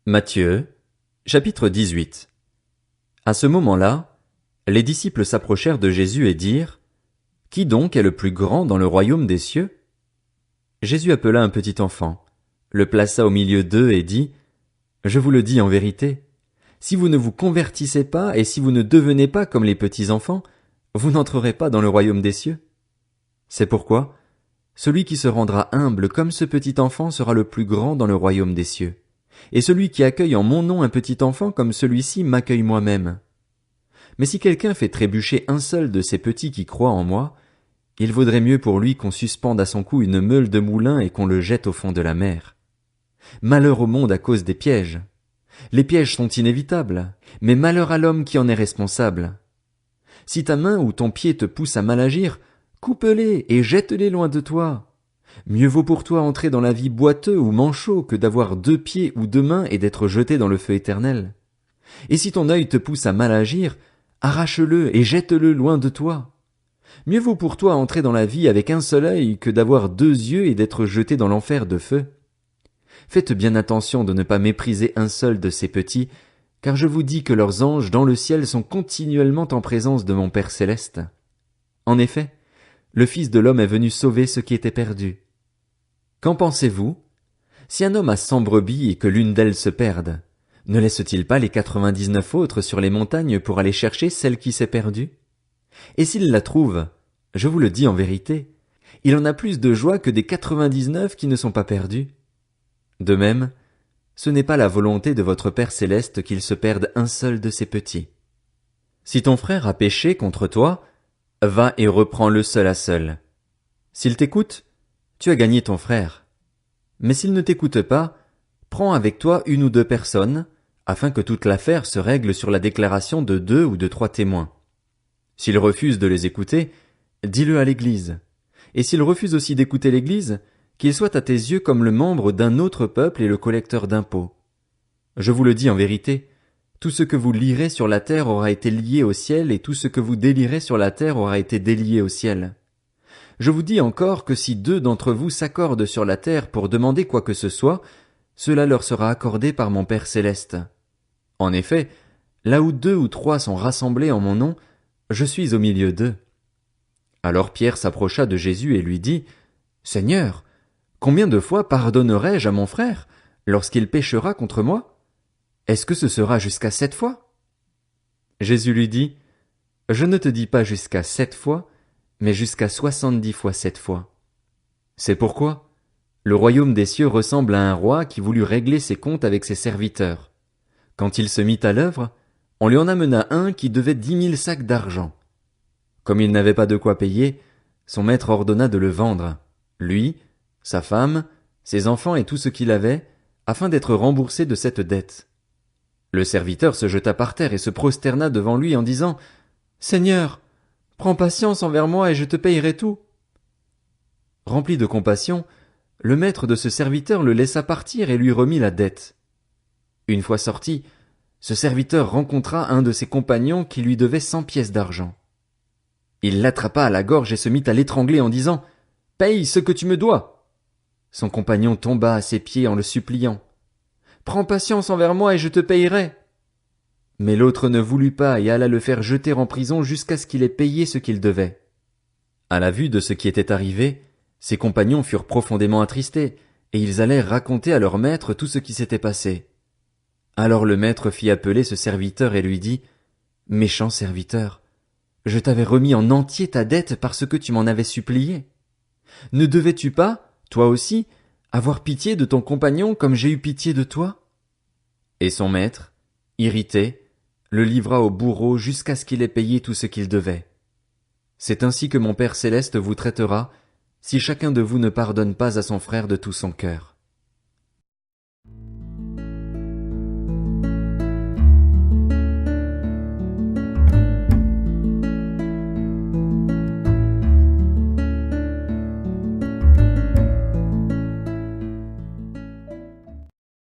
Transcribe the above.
Matthieu, chapitre 18. À ce moment-là, les disciples s'approchèrent de Jésus et dirent, « Qui donc est le plus grand dans le royaume des cieux ?» Jésus appela un petit enfant, le plaça au milieu d'eux et dit, « Je vous le dis en vérité, si vous ne vous convertissez pas et si vous ne devenez pas comme les petits enfants, vous n'entrerez pas dans le royaume des cieux. C'est pourquoi, celui qui se rendra humble comme ce petit enfant sera le plus grand dans le royaume des cieux. Et celui qui accueille en mon nom un petit enfant comme celui-ci m'accueille moi-même. Mais si quelqu'un fait trébucher un seul de ces petits qui croient en moi, il vaudrait mieux pour lui qu'on suspende à son cou une meule de moulin et qu'on le jette au fond de la mer. Malheur au monde à cause des pièges. Les pièges sont inévitables, mais malheur à l'homme qui en est responsable. Si ta main ou ton pied te pousse à mal agir, coupe-les et jette-les loin de toi. Mieux vaut pour toi entrer dans la vie boiteux ou manchot que d'avoir 2 pieds ou 2 mains et d'être jeté dans le feu éternel. Et si ton œil te pousse à mal agir, arrache-le et jette-le loin de toi. Mieux vaut pour toi entrer dans la vie avec un seul œil que d'avoir 2 yeux et d'être jeté dans l'enfer de feu. Faites bien attention de ne pas mépriser un seul de ces petits, car je vous dis que leurs anges dans le ciel sont continuellement en présence de mon Père céleste. En effet, le Fils de l'homme est venu sauver ceux qui étaient perdus. Qu'en pensez-vous? Si un homme a 100 brebis et que l'une d'elles se perde, ne laisse-t-il pas les 99 autres sur les montagnes pour aller chercher celle qui s'est perdue? Et s'il la trouve, je vous le dis en vérité, il en a plus de joie que des 99 qui ne sont pas perdus. De même, ce n'est pas la volonté de votre Père céleste qu'il se perde un seul de ses petits. Si ton frère a péché contre toi, va et reprends-le seul à seul. S'il t'écoute, tu as gagné ton frère. Mais s'il ne t'écoute pas, prends avec toi 1 ou 2 personnes, afin que toute l'affaire se règle sur la déclaration de 2 ou de 3 témoins. S'il refuse de les écouter, dis-le à l'Église. Et s'il refuse aussi d'écouter l'Église, qu'il soit à tes yeux comme le membre d'un autre peuple et le collecteur d'impôts. Je vous le dis en vérité, tout ce que vous lierez sur la terre aura été lié au ciel, et tout ce que vous délierez sur la terre aura été délié au ciel. Je vous dis encore que si 2 d'entre vous s'accordent sur la terre pour demander quoi que ce soit, cela leur sera accordé par mon Père céleste. En effet, là où 2 ou 3 sont rassemblés en mon nom, je suis au milieu d'eux. Alors Pierre s'approcha de Jésus et lui dit, « Seigneur, combien de fois pardonnerai-je à mon frère lorsqu'il péchera contre moi? Est-ce que ce sera jusqu'à 7 fois? » Jésus lui dit, « Je ne te dis pas jusqu'à 7 fois, mais jusqu'à 70 fois 7 fois. C'est pourquoi le royaume des cieux ressemble à un roi qui voulut régler ses comptes avec ses serviteurs. Quand il se mit à l'œuvre, on lui en amena un qui devait 10 000 sacs d'argent. Comme il n'avait pas de quoi payer, son maître ordonna de le vendre, lui, sa femme, ses enfants et tout ce qu'il avait, afin d'être remboursé de cette dette. Le serviteur se jeta par terre et se prosterna devant lui en disant, « Seigneur, prends patience envers moi et je te payerai tout. » Rempli de compassion, le maître de ce serviteur le laissa partir et lui remit la dette. Une fois sorti, ce serviteur rencontra un de ses compagnons qui lui devait 100 pièces d'argent. Il l'attrapa à la gorge et se mit à l'étrangler en disant, « Paye ce que tu me dois. » Son compagnon tomba à ses pieds en le suppliant, « Prends patience envers moi et je te payerai. » Mais l'autre ne voulut pas et alla le faire jeter en prison jusqu'à ce qu'il ait payé ce qu'il devait. À la vue de ce qui était arrivé, ses compagnons furent profondément attristés, et ils allèrent raconter à leur maître tout ce qui s'était passé. Alors le maître fit appeler ce serviteur et lui dit, « Méchant serviteur, je t'avais remis en entier ta dette parce que tu m'en avais supplié. Ne devais-tu pas, toi aussi, avoir pitié de ton compagnon comme j'ai eu pitié de toi? » Et son maître, irrité, le livra au bourreau jusqu'à ce qu'il ait payé tout ce qu'il devait. C'est ainsi que mon Père céleste vous traitera, si chacun de vous ne pardonne pas à son frère de tout son cœur.